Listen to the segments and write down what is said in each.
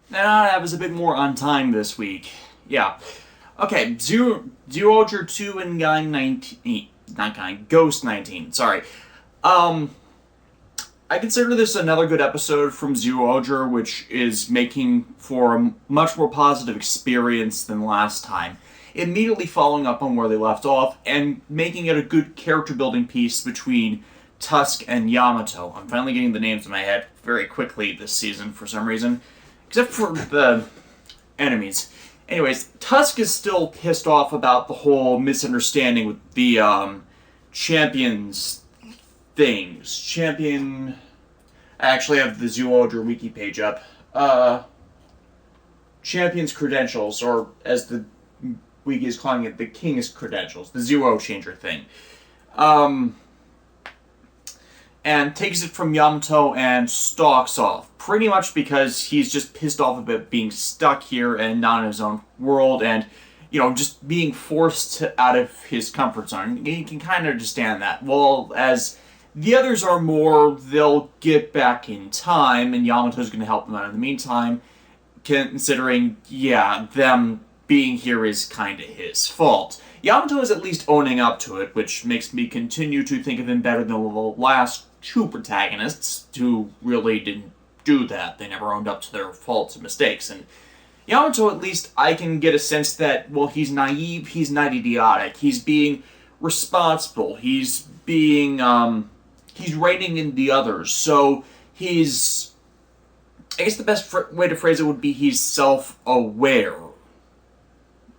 And I was a bit more on time this week. Yeah. Okay, Zyuohger 2 and Guy 19... Not Guy, Ghost 19, sorry. Um, I consider this another good episode from Zyuohger, which is making for a much more positive experience than last time. Immediately following up on where they left off, and making it a good character building piece between Tusk and Yamato. I'm finally getting the names in my head very quickly this season for some reason. Except for the enemies. Anyways, Tusk is still pissed off about the whole misunderstanding with the champions things. I actually have the Zyuohger wiki page up. Champions credentials, or as the wiki is calling it, the king's credentials. The Zuo changer thing. And takes it from Yamato and stalks off. Pretty much because he's just pissed off about being stuck here and not in his own world, and, just being forced out of his comfort zone. You can kind of understand that. Well, as the others are more, they'll get back in time, and Yamato's going to help them out in the meantime, considering, them being here is kind of his fault. Yamato is at least owning up to it, which makes me continue to think of him better than the last two protagonists who really didn't do that. They never owned up to their faults and mistakes. And Yamato, at least, I can get a sense that, well, he's naive, he's not idiotic, he's being responsible, he's being, he's reining in the others. So he's, I guess the best way to phrase it would be he's self-aware.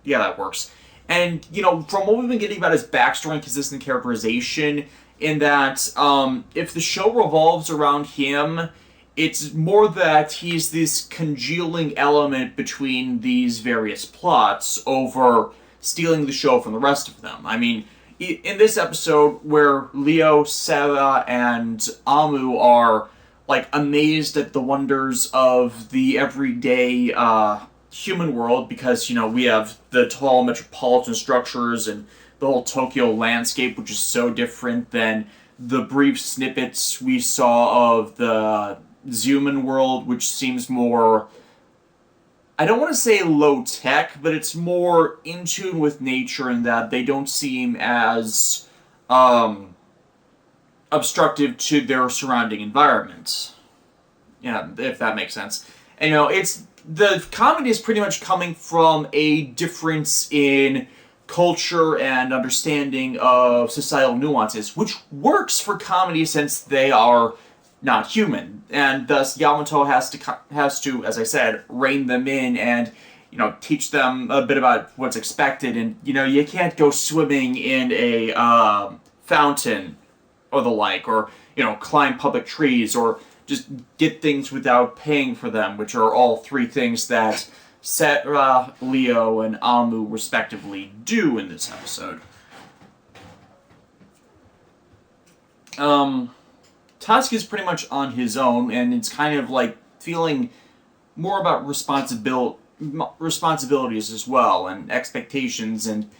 Yeah, that works. And, from what we've been getting about his backstory and consistent characterization, in that if the show revolves around him, it's more that he's this congealing element between these various plots over stealing the show from the rest of them. I mean, in this episode where Leo, Sarah, and Amu are, amazed at the wonders of the everyday human world, because, we have the tall metropolitan structures and the whole Tokyo landscape, which is so different than the brief snippets we saw of the Zuman world, which seems more, I don't want to say low-tech, but it's more in tune with nature in that they don't seem as obstructive to their surrounding environment. Yeah, if that makes sense. And, the comedy is pretty much coming from a difference in culture and understanding of societal nuances, which works for comedy since they are not human, and thus Yamato has to, as I said, rein them in and, teach them a bit about what's expected, and, you can't go swimming in a fountain or the like, or, climb public trees, or just get things without paying for them, which are all three things that Sarah, Leo, and Amu respectively do in this episode. Tusk is pretty much on his own, and it's kind of like feeling more about responsibilities as well, and expectations, and,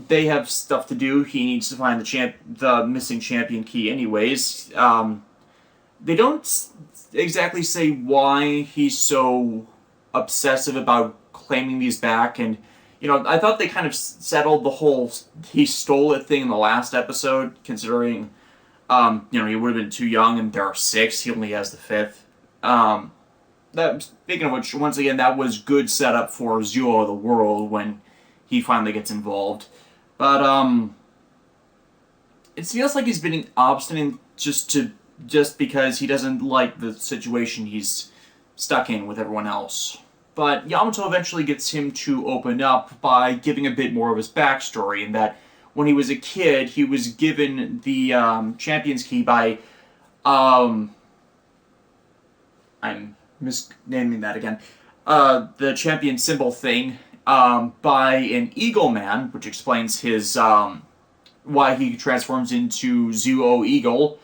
they have stuff to do. He needs to find the missing champion key anyways. They don't exactly say why he's so obsessive about claiming these back, and, I thought they kind of settled the whole he stole it thing in the last episode, considering, he would have been too young, and there are 6, he only has the 5th. Speaking of which, once again, that was good setup for Zyuo the World when he finally gets involved. But, it feels like he's been obstinate just because he doesn't like the situation he's stuck in with everyone else. But Yamato eventually gets him to open up by giving a bit more of his backstory, in that when he was a kid, he was given the Champion's Key by, I'm misnaming that again, the Champion Symbol thing, by an Eagle Man, which explains his, why he transforms into Zyuo Eagle,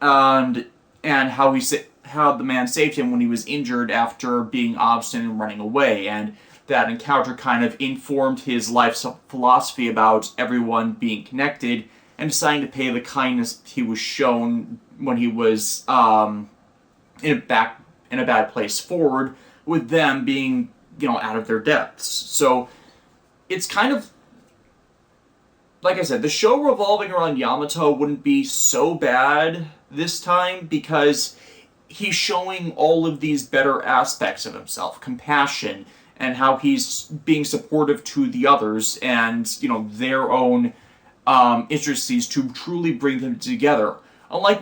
and how the man saved him when he was injured after being obstinate and running away, and that encounter kind of informed his life philosophy about everyone being connected, and deciding to pay the kindness he was shown when he was in a bad place forward, with them being, out of their depths. So it's kind of, like I said, the show revolving around Yamato wouldn't be so bad this time, because he's showing all of these better aspects of himself, compassion, and how he's being supportive to the others and, their own intricacies to truly bring them together. Unlike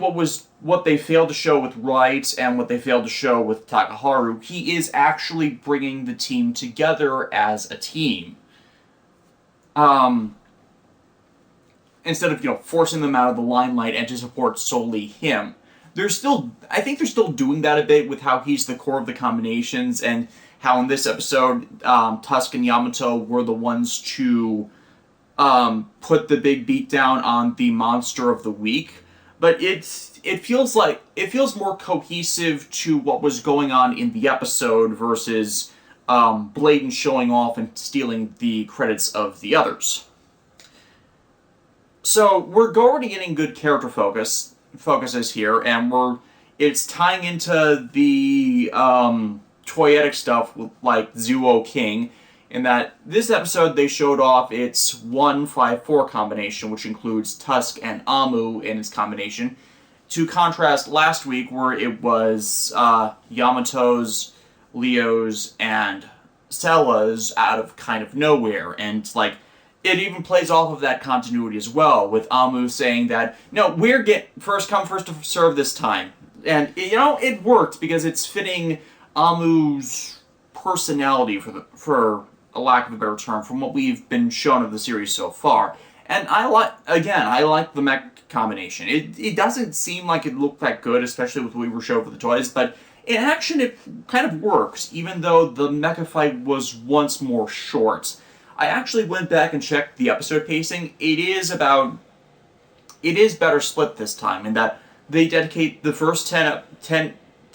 what they failed to show with Wright and what they failed to show with Takaharu, he is actually bringing the team together as a team. Instead of, forcing them out of the limelight and to support solely him. I think they're still doing that a bit with how he's the core of the combinations, and how in this episode, Tusk and Yamato were the ones to put the big beat down on the monster of the week. But it feels more cohesive to what was going on in the episode versus blatant showing off and stealing the credits of the others. So we're already getting good character focuses here, and it's tying into the toyetic stuff with like Zyuohger, in that this episode they showed off its 1-5-4 combination, which includes Tusk and Amu in its combination, to contrast last week where it was Yamato's, Leo's, and Sella's out of kind of nowhere, and it even plays off of that continuity as well, with Amu saying that, no, we're first come, first to serve this time. And, it worked because it's fitting Amu's personality, for a lack of a better term, from what we've been shown of the series so far. And I like the mech combination. It doesn't seem like it looked that good, especially with what we were shown for the toys, but in action it kind of works, even though the mecha fight was once more short. I actually went back and checked the episode pacing. It is better split this time, in that they dedicate the first 10,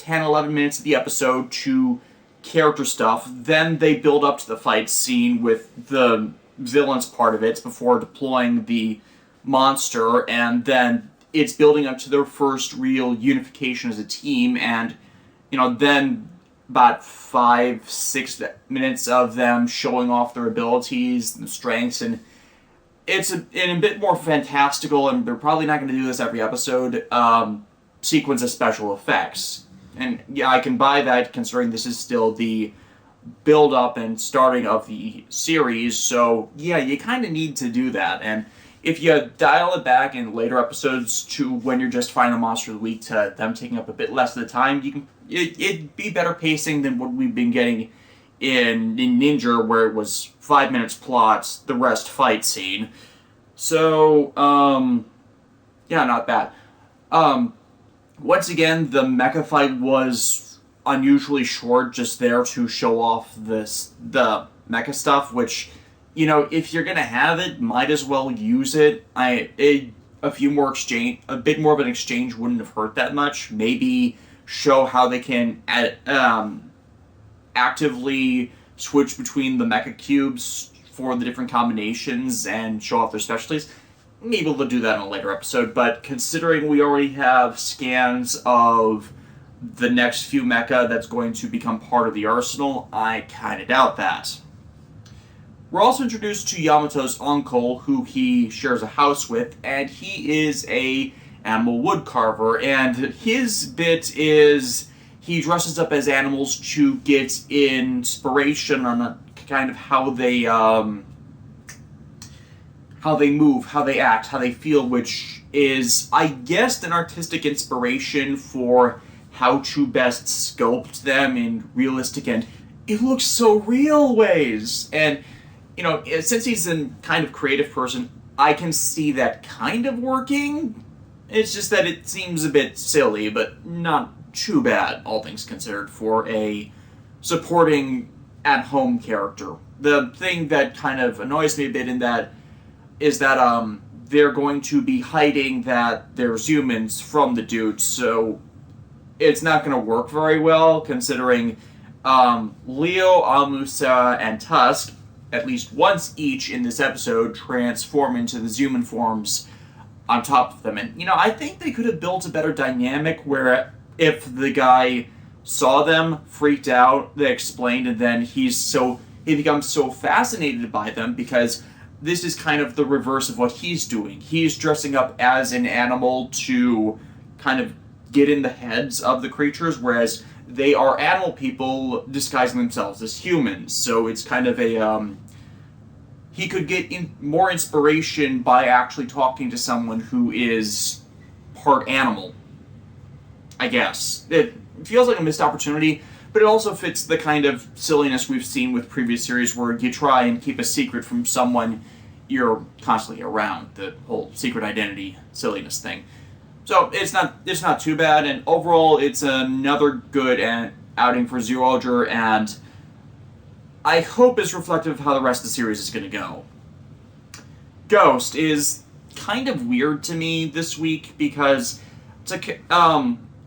11 minutes of the episode to character stuff, then they build up to the fight scene with the villains part of it before deploying the monster, and then it's building up to their first real unification as a team, and, then about 5-6 minutes of them showing off their abilities and strengths, and it's a bit more fantastical, and they're probably not going to do this every episode, sequence of special effects. And yeah, I can buy that, considering this is still the build-up and starting of the series, so yeah, you kind of need to do that. And if you dial it back in later episodes to when you're just fighting a monster of the week to them taking up a bit less of the time, it'd be better pacing than what we've been getting in Ninja, where it was 5 minutes plot, the rest fight scene. So, yeah, not bad. Once again, the mecha fight was unusually short, just there to show off the mecha stuff, which, if you're gonna have it, might as well use it. A bit more of an exchange wouldn't have hurt that much. Maybe show how they can actively switch between the mecha cubes for the different combinations and show off their specialties. Maybe we'll do that in a later episode, but considering we already have scans of the next few mecha that's going to become part of the arsenal, I kind of doubt that. We're also introduced to Yamato's uncle, who he shares a house with, and he is a animal woodcarver, and his bit is he dresses up as animals to get inspiration on kind of how they move, how they act, how they feel, which is, I guess, an artistic inspiration for how to best sculpt them in realistic and it looks so real ways. And, since he's a kind of creative person, I can see that kind of working. It's just that it seems a bit silly, but not too bad, all things considered, for a supporting at-home character. The thing that kind of annoys me a bit in that is that they're going to be hiding that there's humans from the dudes, so it's not going to work very well, considering Leo, Amusa, and Tusk, at least once each in this episode, transform into the human forms on top of them. And, I think they could have built a better dynamic where if the guy saw them, freaked out, they explained, and then he becomes so fascinated by them because this is kind of the reverse of what he's doing. He's dressing up as an animal to kind of get in the heads of the creatures, whereas they are animal people disguising themselves as humans. So it's kind of a he could get more inspiration by actually talking to someone who is part animal, I guess. It feels like a missed opportunity, but it also fits the kind of silliness we've seen with previous series where you try and keep a secret from someone you're constantly around, the whole secret identity silliness thing. So it's not too bad, and overall it's another good outing for Zyuohger, and I hope is reflective of how the rest of the series is going to go. Ghost is kind of weird to me this week because the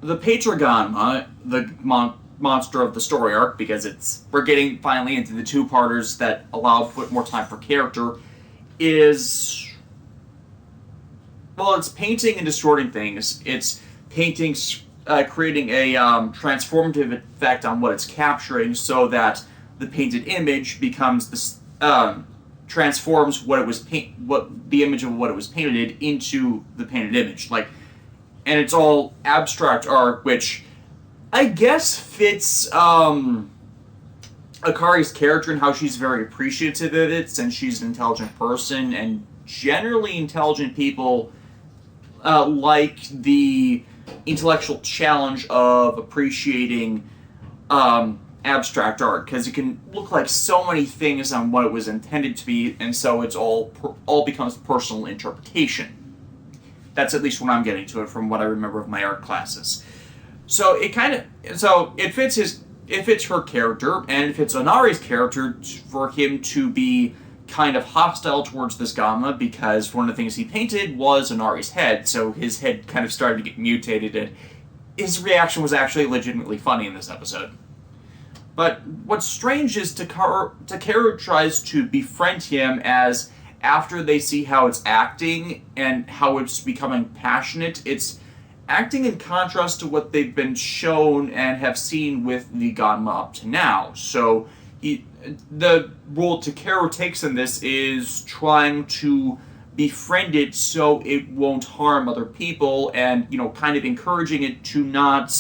Ganma, the monster of the story arc, because we're getting finally into the two-parters that allow for more time for character, is, well, it's painting and distorting things. It's painting, creating a transformative effect on what it's capturing, so that the painted image becomes this transforms what the image of what it was painted into the painted image. And it's all abstract art, which I guess fits Akari's character and how she's very appreciative of it, since she's an intelligent person, and generally intelligent people like the intellectual challenge of appreciating abstract art, because it can look like so many things on what it was intended to be, and so it's all becomes personal interpretation. That's at least what I'm getting to it from what I remember of my art classes. So it fits her character, and it fits Onari's character for him to be kind of hostile towards this Ganma, because one of the things he painted was Onari's head, so his head kind of started to get mutated, and his reaction was actually legitimately funny in this episode. But what's strange is Takeru tries to befriend him as, after they see how it's acting and how it's becoming passionate, it's acting in contrast to what they've been shown and have seen with the Ganma up to now. So the role Takeru takes in this is trying to befriend it so it won't harm other people, and kind of encouraging it to not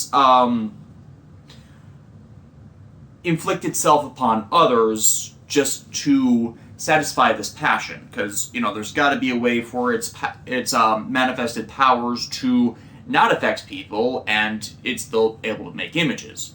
inflict itself upon others just to satisfy this passion, because there's got to be a way for its manifested powers to not affect people, and it's still able to make images.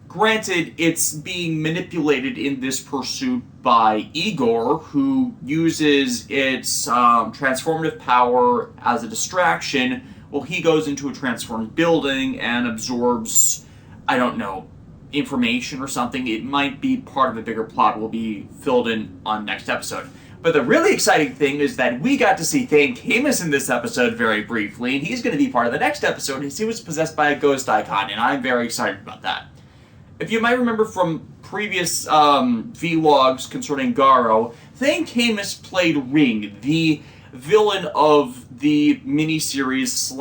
Granted, it's being manipulated in this pursuit by Igor, who uses its transformative power as a distraction while he goes into a transformed building and absorbs, I don't know, information or something. It might be part of a bigger plot. Will be filled in on next episode. But the really exciting thing is that we got to see Thane Camus in this episode very briefly, and he's going to be part of the next episode, as he was possessed by a ghost icon, and I'm very excited about that. If you might remember from previous vlogs concerning Garo, Thane Camus played Ring, the villain of the miniseries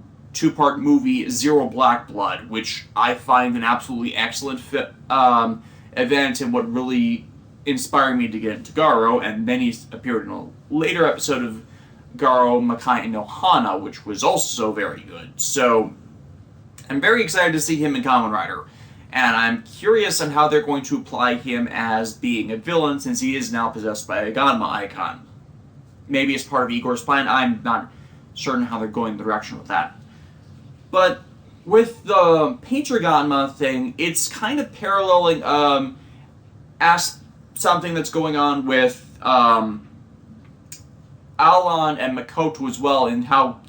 / two-part movie Zero Black Blood, which I find an absolutely excellent event and what really inspired me to get into Garo, and then he appeared in a later episode of Garo Makai no Hana, which was also very good. So I'm very excited to see him in Kamen Rider, and I'm curious on how they're going to apply him as being a villain, since he is now possessed by a Ganma icon. Maybe as part of Igor's plan. I'm not certain how they're going in the direction with that. But with the Painter Ganma thing, it's kind of paralleling something that's going on with Alan and Makoto as well, in how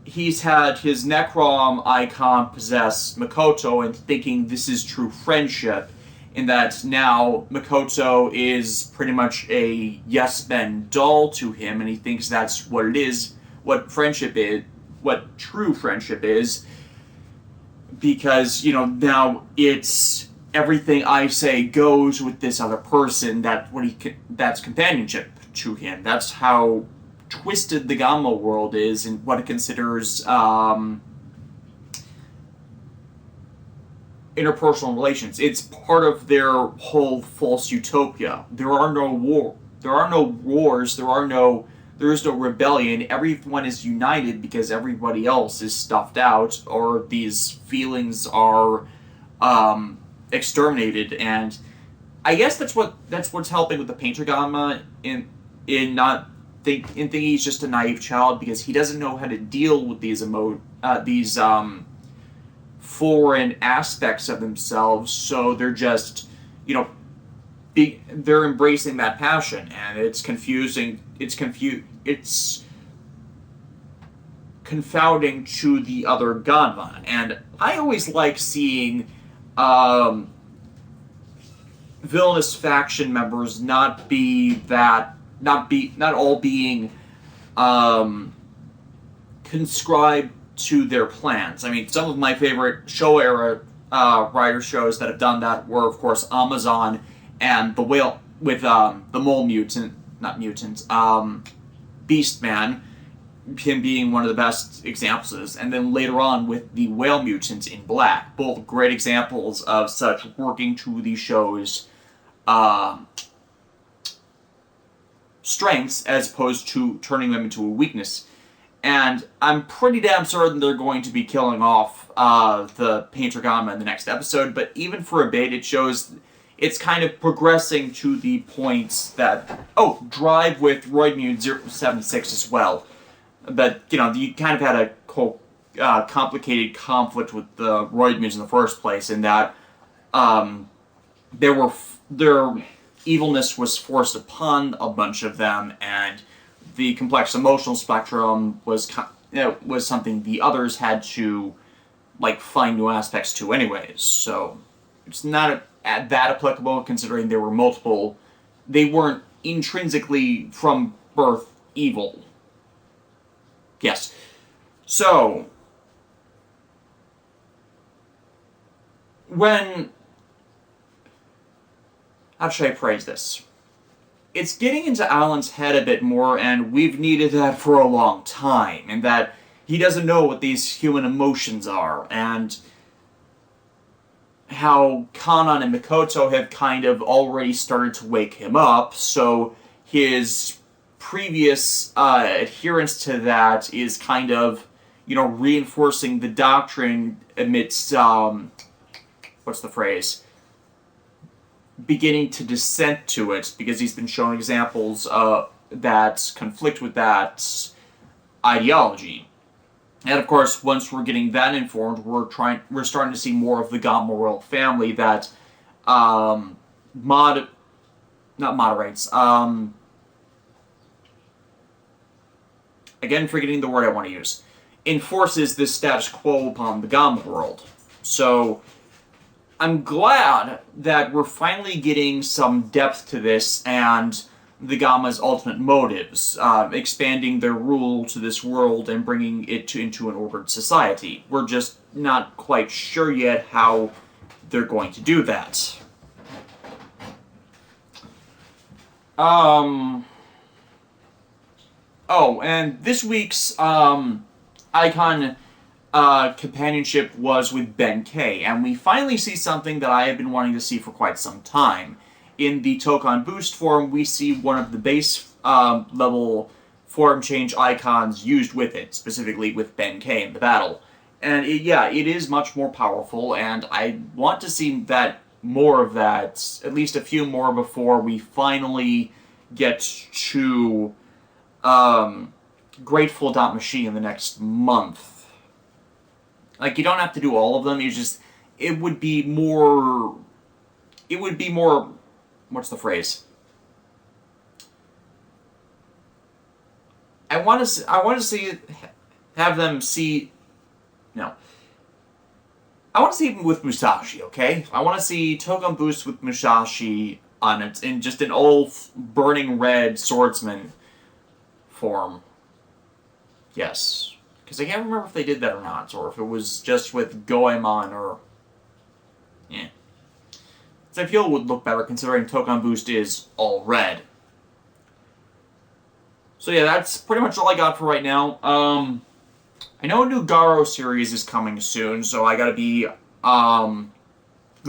he's had his Necrom icon possess Makoto, and thinking this is true friendship, in that now Makoto is pretty much a yes-men doll to him, and he thinks that's what it is, what friendship is, what true friendship is, because, now it's everything I say goes with this other person, that's companionship to him. That's how twisted the Ganma world is, and what it considers interpersonal relations. It's part of their whole false utopia. There are no war. There are no wars. There is no rebellion. Everyone is united because everybody else is stuffed out, or these feelings are exterminated. And I guess that's what's helping with the painter Ganma in not in thinking he's just a naive child, because he doesn't know how to deal with these foreign aspects of themselves. So they're just, they're embracing that passion, and it's confusing. It's confounding to the other Ganma. And I always like seeing villainous faction members not all being conscribed to their plans. I mean, some of my favorite Showa era writer shows that have done that were, of course, Amazon and the Whale with the Mole Mutant, not Mutant, Beastman, him being one of the best examples, and then later on with the Whale Mutant in Black, both great examples of such working to the show's strengths as opposed to turning them into a weakness. And I'm pretty damn certain they're going to be killing off the Painter Ganma in the next episode, but even for a bit, it shows it's kind of progressing to the points that... Oh, Drive with Roidmune 076 as well. But, you kind of had a complicated conflict with the Roidmunes in the first place, in that their evilness was forced upon a bunch of them, and the complex emotional spectrum was something the others had to find new aspects to anyways. So it's not that applicable, considering there were multiple. They weren't intrinsically from birth evil. Yes. So how should I phrase this? It's getting into Alan's head a bit more, and we've needed that for a long time, and that he doesn't know what these human emotions are, and how Kanan and Mikoto have kind of already started to wake him up, so his previous adherence to that is kind of, reinforcing the doctrine amidst, what's the phrase? Beginning to dissent to it, because he's been shown examples that conflict with that ideology. And of course, once we're getting that informed, we're starting to see more of the Ganma royal family that again, forgetting the word I want to use, enforces this status quo upon the Ganma world. So I'm glad that we're finally getting some depth to this, and the Ganma's ultimate motives, expanding their rule to this world and bringing it into an ordered society. We're just not quite sure yet how they're going to do that. Oh, and this week's icon companionship was with Ben K, and we finally see something that I have been wanting to see for quite some time. In the Token Boost form, we see one of the base level form change icons used with it, specifically with Ben K in the battle. And it is much more powerful, and I want to see more of that, at least a few more before we finally get to Grateful Machine in the next month. You don't have to do all of them, it would be more, what's the phrase? I want to see with Musashi, okay? I want to see Token Boost with Musashi on it, in just an old burning red swordsman form. Yes. Because I can't remember if they did that or not, or if it was just with Goemon, or... yeah. So I feel it would look better, considering Token Boost is all red. So yeah, that's pretty much all I got for right now. I know a new Garo series is coming soon, so I gotta be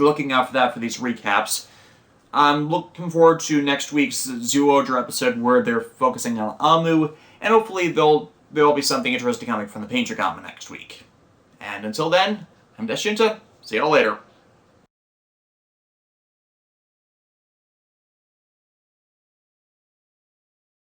looking out for that for these recaps. I'm looking forward to next week's Zyuohger episode where they're focusing on Amu, and hopefully there'll be something interesting coming from the Painter Ganma next week. And until then, I'm Shinta. See y'all later.